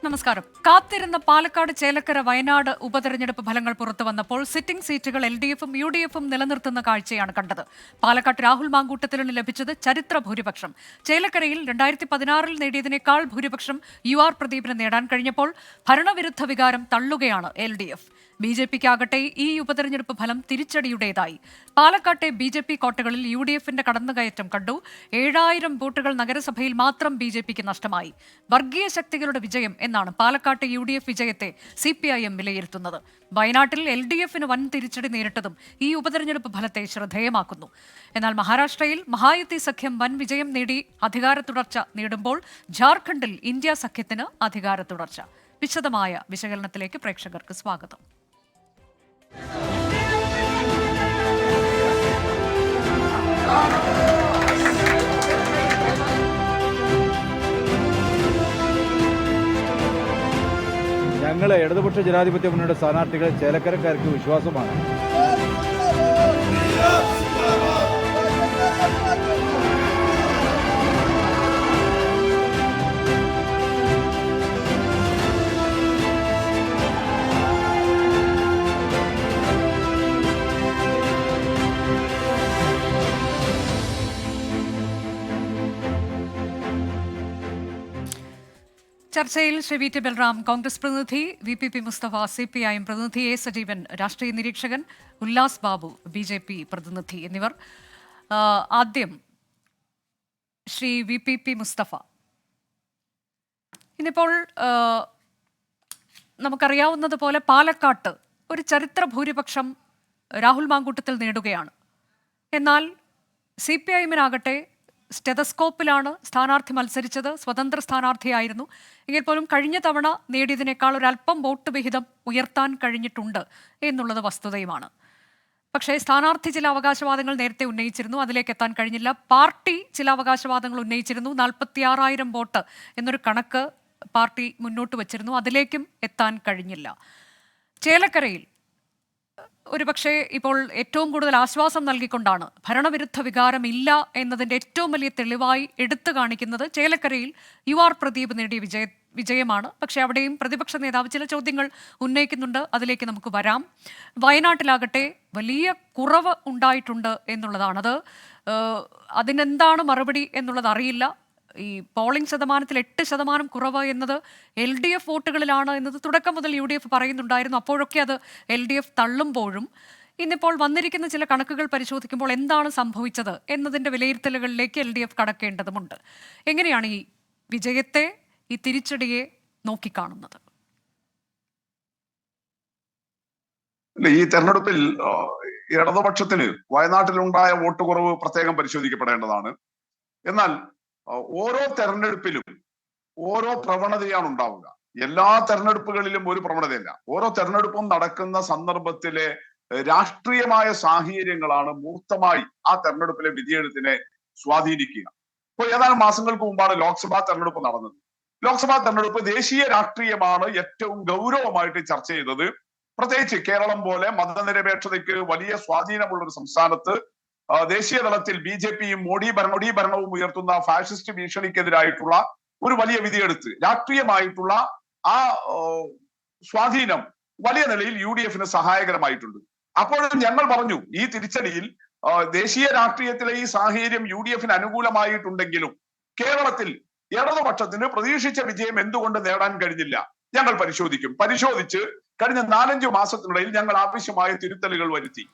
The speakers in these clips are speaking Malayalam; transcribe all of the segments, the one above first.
നമസ്കാരം. കാത്തിരുന്ന പാലക്കാട്, ചേലക്കര, വയനാട് ഉപതെരഞ്ഞെടുപ്പ് ഫലങ്ങൾ പുറത്തു വന്നപ്പോൾ സിറ്റിംഗ് സീറ്റുകൾ LDFും UDFും നിലനിർത്തുന്ന കാഴ്ചയാണ് കണ്ടത്. പാലക്കാട് രാഹുൽ മാങ്കൂട്ടത്തിന് ലഭിച്ചത് ചരിത്ര ഭൂരിപക്ഷം. ചേലക്കരയിൽ 2016 നേടിയതിനേക്കാൾ ഭൂരിപക്ഷം UR പ്രദീപിന് നേടാൻ കഴിഞ്ഞപ്പോൾ ഭരണവിരുദ്ധ വികാരം തള്ളുകയാണ് LDF. BJPക്കാകട്ടെ ഈ ഉപതെരഞ്ഞെടുപ്പ് ഫലം തിരിച്ചടിയുടേതായി. പാലക്കാട്ടെ BJP കോട്ടകളിൽ UDFിന്റെ കടന്നുകയറ്റം കണ്ടു. 7000 വോട്ടുകൾ നഗരസഭയിൽ മാത്രം BJPക്ക് നഷ്ടമായി. വർഗീയ ശക്തികളുടെ വിജയം എന്നാണ് പാലക്കാട്ടെ UDF വിജയത്തെ CPIM വിലയിരുത്തുന്നത്. വയനാട്ടിൽ LDFിന് വൻ തിരിച്ചടി നേരിട്ടതും ഈ ഉപതെരഞ്ഞെടുപ്പ് ഫലത്തെ ശ്രദ്ധേയമാക്കുന്നു. എന്നാൽ മഹാരാഷ്ട്രയിൽ മഹായുതി സഖ്യം വൻ വിജയം നേടി അധികാര തുടർച്ച നേടുമ്പോൾ ജാർഖണ്ഡിൽ ഇന്ത്യ സഖ്യത്തിന് അധികാര തുടർച്ച. വിശദമായ വിശകലനത്തിലേക്ക് പ്രേക്ഷകർക്ക് സ്വാഗതം. ഞങ്ങൾ ഇടതുപക്ഷ ജനാധിപത്യ മുന്നണിയുടെ സ്ഥാനാർത്ഥികൾ ചേലക്കരക്കാർക്ക് വിശ്വാസമാണ്. ചർച്ചയിൽ ശ്രീ VT ബൽറാം, കോൺഗ്രസ് പ്രതിനിധി, VPP മുസ്തഫ, CPIM പ്രതിനിധി, A സജീവൻ, രാഷ്ട്രീയ നിരീക്ഷകൻ, ഉല്ലാസ് ബാബു, BJP പ്രതിനിധി എന്നിവർ. ആദ്യം ശ്രീ VPP മുസ്തഫ. ഇന്നിപ്പോൾ നമുക്കറിയാവുന്നതുപോലെ പാലക്കാട്ട് ഒരു ചരിത്ര ഭൂരിപക്ഷം രാഹുൽ മാങ്കൂട്ടത്തിൽ നേടുകയാണ്. എന്നാൽ CPIMനാകട്ടെ സ്റ്റെതസ്കോപ്പിലാണ് സ്ഥാനാർത്ഥി മത്സരിച്ചത്. സ്വതന്ത്ര സ്ഥാനാർത്ഥിയായിരുന്നു. എങ്കിൽ പോലും കഴിഞ്ഞ തവണ നേടിയതിനേക്കാൾ ഒരല്പം വോട്ട് വിഹിതം ഉയർത്താൻ കഴിഞ്ഞിട്ടുണ്ട് എന്നുള്ളത് വസ്തുതയുമാണ്. പക്ഷേ സ്ഥാനാർത്ഥി ചില അവകാശവാദങ്ങൾ നേരത്തെ ഉന്നയിച്ചിരുന്നു, അതിലേക്ക് എത്താൻ കഴിഞ്ഞില്ല. പാർട്ടി ചില അവകാശവാദങ്ങൾ ഉന്നയിച്ചിരുന്നു. 46,000 വോട്ട് എന്നൊരു കണക്ക് പാർട്ടി മുന്നോട്ട് വച്ചിരുന്നു, അതിലേക്കും എത്താൻ കഴിഞ്ഞില്ല. ചേലക്കരയിൽ ഒരുപക്ഷെ ഇപ്പോൾ ഏറ്റവും കൂടുതൽ ആശ്വാസം നൽകിക്കൊണ്ടാണ് ഭരണവിരുദ്ധ വികാരം ഇല്ല എന്നതിൻ്റെ ഏറ്റവും വലിയ തെളിവായി എടുത്തു കാണിക്കുന്നത് ചേലക്കരയിൽ UR പ്രദീപ് നേടിയ വിജയമാണ്. പക്ഷേ അവിടെയും പ്രതിപക്ഷ നേതാവ് ചില ചോദ്യങ്ങൾ ഉന്നയിക്കുന്നുണ്ട്, അതിലേക്ക് നമുക്ക് വരാം. വയനാട്ടിലാകട്ടെ വലിയ കുറവ് ഉണ്ടായിട്ടുണ്ട് എന്നുള്ളതാണത്. അതിനെന്താണ് മറുപടി എന്നുള്ളത് അറിയില്ല. ഈ പോളിംഗ് ശതമാനത്തിൽ 8% കുറവ് എന്നത് LDF വോട്ടുകളിലാണ് എന്നത് തുടക്കം മുതൽ UDF പറയുന്നുണ്ടായിരുന്നു. അപ്പോഴൊക്കെ അത് LDF തള്ളുമ്പോഴും ഇന്നിപ്പോൾ വന്നിരിക്കുന്ന ചില കണക്കുകൾ പരിശോധിക്കുമ്പോൾ എന്താണ് സംഭവിച്ചത് എന്നതിൻ്റെ വിലയിരുത്തലുകളിലേക്ക് LDF കടക്കേണ്ടതുണ്ട്. എങ്ങനെയാണ് ഈ വിജയത്തെ, ഈ തിരിച്ചടിയെ നോക്കിക്കാണുന്നത്? ഈ തെരഞ്ഞെടുപ്പിൽ ഇടതുപക്ഷത്തിന് വയനാട്ടിലുണ്ടായ വോട്ട് കുറവ് പ്രത്യേകം പരിശോധിക്കപ്പെടേണ്ടതാണ്. എന്നാൽ ഓരോ തെരഞ്ഞെടുപ്പിലും ഓരോ പ്രവണതയാണ് ഉണ്ടാവുക. എല്ലാ തെരഞ്ഞെടുപ്പുകളിലും ഒരു പ്രവണതയല്ല. ഓരോ തെരഞ്ഞെടുപ്പും നടക്കുന്ന സന്ദർഭത്തിലെ രാഷ്ട്രീയമായ സാഹചര്യങ്ങളാണ് മൂർത്തമായി ആ തെരഞ്ഞെടുപ്പിലെ വിധിയെഴുത്തിനെ സ്വാധീനിക്കുക. ഇപ്പോൾ ഏതാനും മാസങ്ങൾക്ക് മുമ്പാണ് ലോക്സഭാ തെരഞ്ഞെടുപ്പ് നടന്നത്. ലോക്സഭാ തെരഞ്ഞെടുപ്പ് ദേശീയ രാഷ്ട്രീയമാണ് ഏറ്റവും ഗൗരവമായിട്ട് ചർച്ച ചെയ്തത്. പ്രത്യേകിച്ച് കേരളം പോലെ മതനിരപേക്ഷതയ്ക്ക് വലിയ സ്വാധീനമുള്ള ഒരു സംസ്ഥാനത്ത് ദേശീയ തലത്തിൽ BJPയും മോഡി ഭരണവും ഉയർത്തുന്ന ഫാഷിസ്റ്റ് ഭീഷണിക്കെതിരായിട്ടുള്ള ഒരു വലിയ വിധിയെടുത്ത് രാഷ്ട്രീയമായിട്ടുള്ള ആ സ്വാധീനം വലിയ നിലയിൽ UDFന് സഹായകരമായിട്ടുണ്ട്. അപ്പോഴും ഞങ്ങൾ പറഞ്ഞു, ഈ തിരിച്ചടിയിൽ ദേശീയ രാഷ്ട്രീയത്തിലെ ഈ സാഹചര്യം UDFന് അനുകൂലമായിട്ടുണ്ടെങ്കിലും കേരളത്തിൽ ഇടതുപക്ഷത്തിന് പ്രതീക്ഷിച്ച വിജയം എന്തുകൊണ്ട് നേടാൻ കഴിഞ്ഞില്ല, ഞങ്ങൾ പരിശോധിച്ച് കഴിഞ്ഞ 4-5 മാസത്തിനിടയിൽ ഞങ്ങൾ ആവശ്യമായ തിരുത്തലുകൾ വരുത്തി.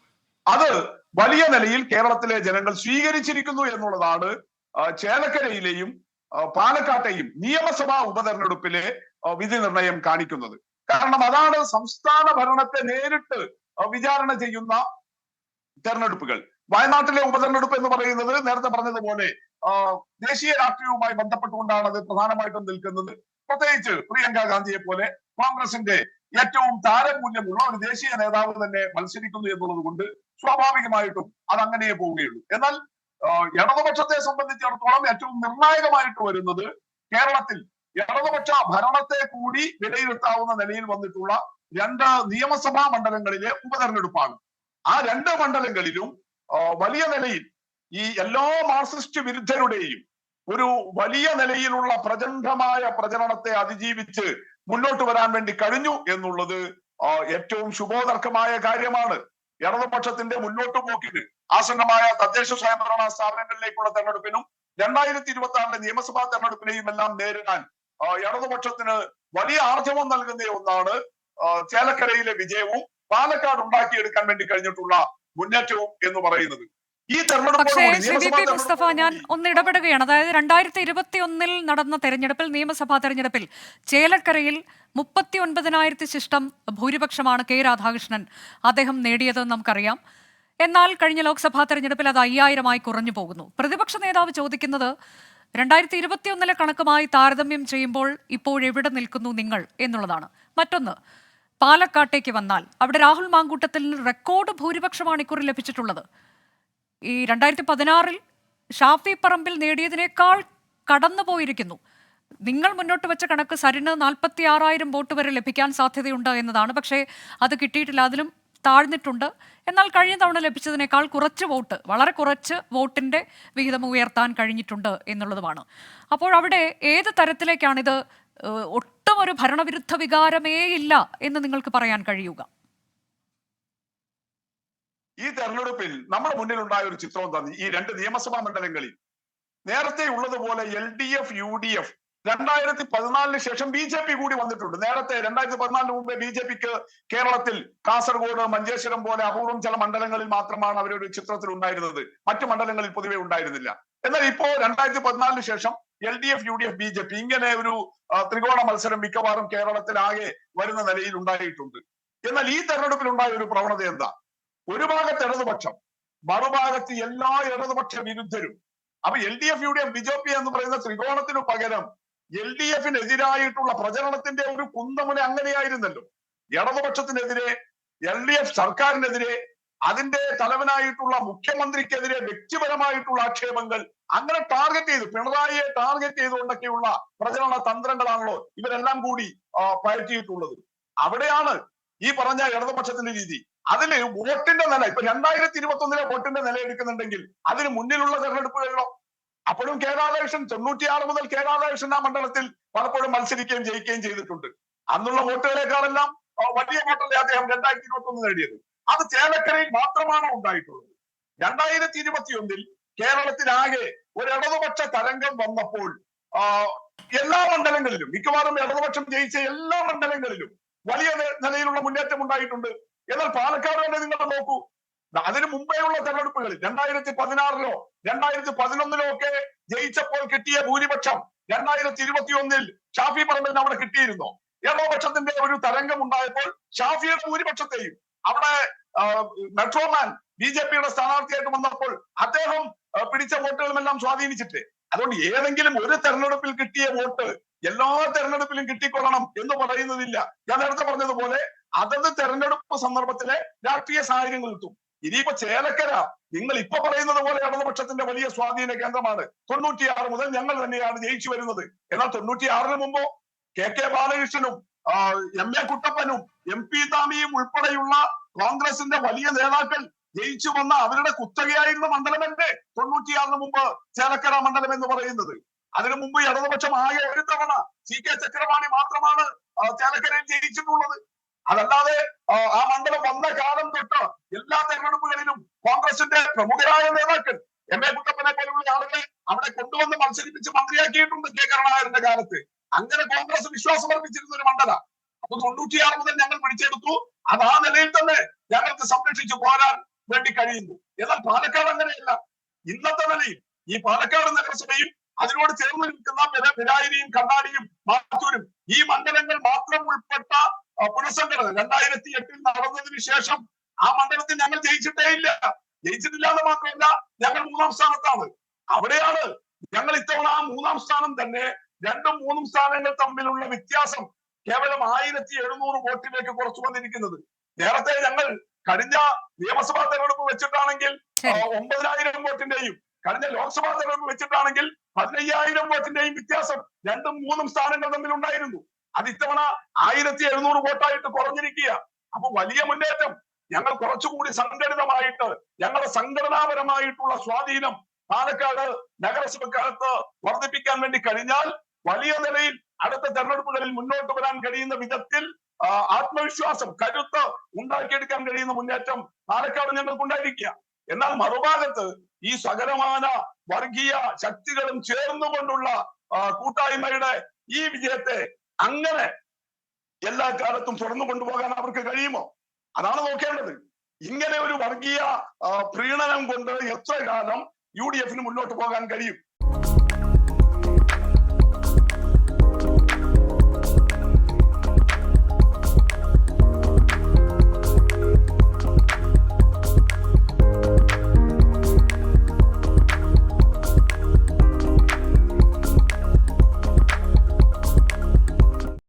അത് വലിയ നിലയിൽ കേരളത്തിലെ ജനങ്ങൾ സ്വീകരിച്ചിരിക്കുന്നു എന്നുള്ളതാണ് ചേലക്കരയിലെയും പാലക്കാട്ടെയും നിയമസഭാ ഉപതെരഞ്ഞെടുപ്പിലെ വിധി നിർണയം കാണിക്കുന്നത്. കാരണം അതാണ് സംസ്ഥാന ഭരണത്തെ നേരിട്ട് വിചാരണ ചെയ്യുന്ന തെരഞ്ഞെടുപ്പുകൾ. വയനാട്ടിലെ ഉപതെരഞ്ഞെടുപ്പ് എന്ന് പറയുന്നത് നേരത്തെ പറഞ്ഞതുപോലെ ദേശീയ രാഷ്ട്രീയവുമായി ബന്ധപ്പെട്ടുകൊണ്ടാണ് അത് പ്രധാനമായിട്ടും നിൽക്കുന്നത്. പ്രത്യേകിച്ച് പ്രിയങ്ക ഗാന്ധിയെ പോലെ കോൺഗ്രസിന്റെ ഏറ്റവും താരമൂല്യമുള്ള ഒരു ദേശീയ നേതാവ് തന്നെ മത്സരിക്കുന്നു എന്നുള്ളത് കൊണ്ട് സ്വാഭാവികമായിട്ടും അത് അങ്ങനെ പോവുകയുള്ളൂ. എന്നാൽ ഇടതുപക്ഷത്തെ സംബന്ധിച്ചിടത്തോളം ഏറ്റവും നിർണായകമായിട്ട് വരുന്നത് കേരളത്തിൽ ഇടതുപക്ഷ ഭരണത്തെ കൂടി വിലയിരുത്താവുന്ന നിലയിൽ വന്നിട്ടുള്ള 2 നിയമസഭാ മണ്ഡലങ്ങളിലെ ഉപതെരഞ്ഞെടുപ്പാണ്. ആ 2 മണ്ഡലങ്ങളിലും വലിയ നിലയിൽ ഈ എല്ലാ മാർക്സിസ്റ്റ് വിരുദ്ധരുടെയും ഒരു വലിയ നിലയിലുള്ള പ്രചണ്ഡമായ പ്രചരണത്തെ അതിജീവിച്ച് മുന്നോട്ട് വരാൻ വേണ്ടി കഴിഞ്ഞു എന്നുള്ളത് ഏറ്റവും ശുഭോദർക്കമായ കാര്യമാണ്. ഇടതുപക്ഷത്തിന്റെ മുന്നോട്ട് പോക്കിന് ആസന്നമായ തദ്ദേശ സ്വയംഭരണ സ്ഥാപനങ്ങളിലേക്കുള്ള തെരഞ്ഞെടുപ്പിനും 2026 നിയമസഭാ തെരഞ്ഞെടുപ്പിനെയും എല്ലാം നേരിടാൻ ഇടതുപക്ഷത്തിന് വലിയ ആർജവം നൽകുന്ന ഒന്നാണ് ചേലക്കരയിലെ വിജയവും പാലക്കാട് ഉണ്ടാക്കിയെടുക്കാൻ വേണ്ടി കഴിഞ്ഞിട്ടുള്ള മുന്നേറ്റവും എന്ന് പറയുന്നത്. ഈ പക്ഷേ ശ്രീ വി പി മുസ്തഫ, ഞാൻ ഒന്ന് ഇടപെടുകയാണ്. അതായത് 2021 നടന്ന തെരഞ്ഞെടുപ്പിൽ, നിയമസഭാ തെരഞ്ഞെടുപ്പിൽ ചേലക്കരയിൽ 39,000 ശിഷ്ടം ഭൂരിപക്ഷമാണ് കെ രാധാകൃഷ്ണൻ അദ്ദേഹം നേടിയതെന്ന് നമുക്കറിയാം. എന്നാൽ കഴിഞ്ഞ ലോക്സഭാ തെരഞ്ഞെടുപ്പിൽ അത് 5,000 കുറഞ്ഞു പോകുന്നു. പ്രതിപക്ഷ നേതാവ് ചോദിക്കുന്നത് 2021 കണക്കുമായി താരതമ്യം ചെയ്യുമ്പോൾ ഇപ്പോഴെവിടെ നിൽക്കുന്നു നിങ്ങൾ എന്നുള്ളതാണ്. മറ്റൊന്ന്, പാലക്കാട്ടേക്ക് വന്നാൽ അവിടെ രാഹുൽ മാങ്കൂട്ടത്തിൽ റെക്കോർഡ് ഭൂരിപക്ഷമാണ് ഇക്കുറി ലഭിച്ചിട്ടുള്ളത്. ഈ 2016 ഷാഫി പറമ്പിൽ നേടിയതിനേക്കാൾ കടന്നുപോയിരിക്കുന്നു. നിങ്ങൾ മുന്നോട്ട് വെച്ച കണക്ക് സരിന് 46,000 വോട്ട് വരെ ലഭിക്കാൻ സാധ്യതയുണ്ട് എന്നതാണ്. പക്ഷേ അത് കിട്ടിയിട്ടില്ല, അതിലും താഴ്ന്നിട്ടുണ്ട്. എന്നാൽ കഴിഞ്ഞ തവണ ലഭിച്ചതിനേക്കാൾ കുറച്ച് വോട്ട്, വളരെ കുറച്ച് വോട്ടിൻ്റെ വിഹിതം ഉയർത്താൻ കഴിഞ്ഞിട്ടുണ്ട് എന്നുള്ളതുമാണ്. അപ്പോൾ അവിടെ ഏത് തരത്തിലേക്കാണിത് ഒട്ടും ഒരു ഭരണവിരുദ്ധ വികാരമേ ഇല്ല എന്ന് നിങ്ങൾക്ക് പറയാൻ കഴിയുക? ഈ തെരഞ്ഞെടുപ്പിൽ നമ്മുടെ മുന്നിലുണ്ടായ ഒരു ചിത്രം എന്താ? ഈ 2 നിയമസഭാ മണ്ഡലങ്ങളിൽ നേരത്തെ ഉള്ളതുപോലെ LDF UDF 2014 ശേഷം BJP കൂടി വന്നിട്ടുണ്ട്. നേരത്തെ 2014 മുമ്പേ BJPക്ക് കേരളത്തിൽ കാസർഗോഡ്, മഞ്ചേശ്വരം പോലെ അപൂർവം ചില മണ്ഡലങ്ങളിൽ മാത്രമാണ് അവരൊരു ചിത്രത്തിൽ ഉണ്ടായിരുന്നത്. മറ്റു മണ്ഡലങ്ങളിൽ പൊതുവെ ഉണ്ടായിരുന്നില്ല. എന്നാൽ ഇപ്പോ 2014 ശേഷം LDF UDF BJP ഇങ്ങനെ ഒരു ത്രികോണ മത്സരം മിക്കവാറും കേരളത്തിലാകെ വരുന്ന നിലയിൽ ഉണ്ടായിട്ടുണ്ട്. എന്നാൽ ഈ തെരഞ്ഞെടുപ്പിൽ ഉണ്ടായ ഒരു പ്രവണത എന്താ? ഒരു ഭാഗത്ത് ഇടതുപക്ഷം, മറുഭാഗത്ത് എല്ലാ ഇടതുപക്ഷ വിരുദ്ധരും. അപ്പൊ LDF UDF BJP എന്ന് പറയുന്ന ത്രികോണത്തിനു പകരം LDF-നെതിരായിട്ടുള്ള പ്രചരണത്തിന്റെ ഒരു കുന്തമുന അങ്ങനെയായിരുന്നല്ലോ. ഇടതുപക്ഷത്തിനെതിരെ, LDF സർക്കാരിനെതിരെ, അതിന്റെ തലവനായിട്ടുള്ള മുഖ്യമന്ത്രിക്കെതിരെ വ്യക്തിപരമായിട്ടുള്ള ആക്ഷേപങ്ങൾ അങ്ങനെ ടാർഗറ്റ് ചെയ്തു, പിണറായിയെ ടാർഗറ്റ് ചെയ്തുകൊണ്ടൊക്കെയുള്ള പ്രചരണ തന്ത്രങ്ങളാണല്ലോ ഇവരെല്ലാം കൂടി പയറ്റിയിട്ടുള്ളത്. അവിടെയാണ് ഈ പറഞ്ഞ ഇടതുപക്ഷത്തിന്റെ രീതി. അതില് വോട്ടിന്റെ നില, ഇപ്പൊ 2021 വോട്ടിന്റെ നില എടുക്കുന്നുണ്ടെങ്കിൽ അതിന് മുന്നിലുള്ള തെരഞ്ഞെടുപ്പുകളിലോ അപ്പോഴും കെ രാധാകൃഷ്ണൻ 96 മുതൽ കെ രാധാകൃഷ്ണൻ ആ മണ്ഡലത്തിൽ പലപ്പോഴും മത്സരിക്കുകയും ജയിക്കുകയും ചെയ്തിട്ടുണ്ട്. അന്നുള്ള വോട്ടുകളെക്കാളെല്ലാം വലിയ വോട്ടല്ലേ അദ്ദേഹം 2021 നേടിയത്. അത് ചേലക്കരയിൽ മാത്രമാണ് ഉണ്ടായിട്ടുള്ളത്. 2021 കേരളത്തിലാകെ ഒരു ഇടതുപക്ഷ തരംഗം വന്നപ്പോൾ എല്ലാ മണ്ഡലങ്ങളിലും, മിക്കവാറും ഇടതുപക്ഷം ജയിച്ച എല്ലാ മണ്ഡലങ്ങളിലും വലിയ നിലയിലുള്ള മുന്നേറ്റം ഉണ്ടായിട്ടുണ്ട്. എന്നാൽ പാലക്കാട് തന്നെ നിങ്ങൾ നോക്കൂ, അതിനു മുമ്പേയുള്ള തെരഞ്ഞെടുപ്പുകളിൽ 2016 2011 ഒക്കെ ജയിച്ചപ്പോൾ കിട്ടിയ ഭൂരിപക്ഷം 2021 ഷാഫി പറമ്പിലിന് അവിടെ കിട്ടിയിരുന്നോ? ഇടതുപക്ഷത്തിന്റെ ഒരു തരംഗം ഉണ്ടായപ്പോൾ ഷാഫിയുടെ ഭൂരിപക്ഷത്തെയും അവിടെ മെട്രോമാൻ BJPയുടെ സ്ഥാനാർത്ഥിയായിട്ട് വന്നപ്പോൾ അദ്ദേഹം പിടിച്ച വോട്ടുകളുമെല്ലാം സ്വാധീനിച്ചിട്ട്, അതുകൊണ്ട് ഏതെങ്കിലും ഒരു തെരഞ്ഞെടുപ്പിൽ കിട്ടിയ വോട്ട് എല്ലാ തെരഞ്ഞെടുപ്പിലും കിട്ടിക്കൊള്ളണം എന്ന് പറയുന്നതില്ല. ഞാൻ നേരത്തെ പറഞ്ഞതുപോലെ അതത് തെരഞ്ഞെടുപ്പ് സന്ദർഭത്തിലെ രാഷ്ട്രീയ സാഹചര്യങ്ങൾ കിട്ടും. ഇനിയിപ്പോ ചേലക്കര നിങ്ങൾ ഇപ്പൊ പറയുന്നത് പോലെ ഇടതുപക്ഷത്തിന്റെ വലിയ സ്വാധീന കേന്ദ്രമാണ്. 96 മുതൽ ഞങ്ങൾ തന്നെയാണ് ജയിച്ചു വരുന്നത്. എന്നാൽ 96 മുമ്പോ KK ബാലകൃഷ്ണനും MA കുട്ടപ്പനും MP താമിയും ഉൾപ്പെടെയുള്ള കോൺഗ്രസിന്റെ വലിയ നേതാക്കൾ ജയിച്ചു വന്ന അവരുടെ കുത്തകയായിരുന്ന മണ്ഡലമല്ലേ 96 മുമ്പ് ചേലക്കര മണ്ഡലം എന്ന് പറയുന്നത്. അതിനു മുമ്പ് ഇടതുപക്ഷം ആകെ ഒരു തവണ CK ചക്രപാണി മാത്രമാണ് ചേലക്കരയിൽ ജയിച്ചിട്ടുള്ളത്. അതല്ലാതെ ആ മണ്ഡലം വന്ന കാലം തൊട്ട് എല്ലാ തെരഞ്ഞെടുപ്പുകളിലും കോൺഗ്രസിന്റെ പ്രമുഖരായ നേതാക്കൾ MA കുട്ടപ്പനെ പോലുള്ള ആളുകളെ അവിടെ കൊണ്ടുവന്ന് മത്സരിപ്പിച്ച് മന്ത്രിയാക്കിയിട്ടുണ്ട് കെ കരുണാകരന്റെ കാലത്ത്. അങ്ങനെ കോൺഗ്രസ് വിശ്വാസം അർപ്പിച്ചിരുന്ന ഒരു മണ്ഡലം. അപ്പൊ 96 മുതൽ ഞങ്ങൾ പിടിച്ചെടുത്തു. അത് ആ നിലയിൽ തന്നെ ഞങ്ങൾക്ക് സംരക്ഷിച്ചു പോരാൻ വേണ്ടി കഴിയുന്നു. എന്നാൽ പാലക്കാട് അങ്ങനെയല്ല. ഇന്നത്തെ നിലയിൽ ഈ പാലക്കാട് നഗരസഭയും അതിനോട് ചേർന്ന് നിൽക്കുന്ന പിരായിരിയും കണ്ണാടിയും മാത്തൂരും ഈ മണ്ഡലങ്ങൾ മാത്രം ഉൾപ്പെട്ട പുനഃസംഘടന 2008 നടന്നതിന് ശേഷം ആ മണ്ഡലത്തിൽ ഞങ്ങൾ ജയിച്ചിട്ടില്ല എന്ന് മാത്രമല്ല, ഞങ്ങൾ 3ാം സ്ഥാനത്താണ്. അവിടെയാണ് ഞങ്ങൾ ഇത്തവണ ആ 3ാം സ്ഥാനം തന്നെ 2ഉം 3ഉം സ്ഥാനങ്ങൾ തമ്മിലുള്ള വ്യത്യാസം കേവലം 1700 വോട്ടിലേക്ക് കുറച്ചു വന്നിരിക്കുന്നത്. നേരത്തെ ഞങ്ങൾ കഴിഞ്ഞ നിയമസഭാ തെരഞ്ഞെടുപ്പ് വെച്ചിട്ടാണെങ്കിൽ 9,000 വോട്ടിന്റെയും കഴിഞ്ഞ ലോക്സഭാ തെരഞ്ഞെടുപ്പ് വെച്ചിട്ടാണെങ്കിൽ 15,000 വോട്ടിന്റെയും വ്യത്യാസം 2ഉം 3ഉം സ്ഥാനങ്ങൾ തമ്മിൽ ഉണ്ടായിരുന്നു. അത് ഇത്തവണ 1700 വോട്ടായിട്ട് കുറഞ്ഞിരിക്കുക. അപ്പൊ വലിയ മുന്നേറ്റം. ഞങ്ങൾ കുറച്ചുകൂടി സംഘടിതമായിട്ട് ഞങ്ങളുടെ സംഘടനാപരമായിട്ടുള്ള സ്വാധീനം പാലക്കാട് നഗരസഭക്കകത്ത് വർദ്ധിപ്പിക്കാൻ വേണ്ടി കഴിഞ്ഞാൽ വലിയ നിലയിൽ അടുത്ത തെരഞ്ഞെടുപ്പുകളിൽ മുന്നോട്ട് വരാൻ കഴിയുന്ന വിധത്തിൽ ആത്മവിശ്വാസം, കരുത്ത് ഉണ്ടാക്കിയെടുക്കാൻ കഴിയുന്ന മുന്നേറ്റം പാലക്കാട് ഞങ്ങൾക്ക് ഉണ്ടായിരിക്കുക. എന്നാൽ മറുഭാഗത്ത് ഈ സകലമാന വർഗീയ ശക്തികളും ചേർന്നുകൊണ്ടുള്ള കൂട്ടായ്മയുടെ ഈ വിജയത്തെ അങ്ങനെ എല്ലാ കാലത്തും തുറന്നു കൊണ്ടുപോകാൻ അവർക്ക് കഴിയുമോ? അതാണ് നോക്കേണ്ടത്. ഇങ്ങനെ ഒരു വർഗീയ പ്രീണനം കൊണ്ട് എത്ര കാലം UDF മുന്നോട്ട് പോകാൻ കഴിയും?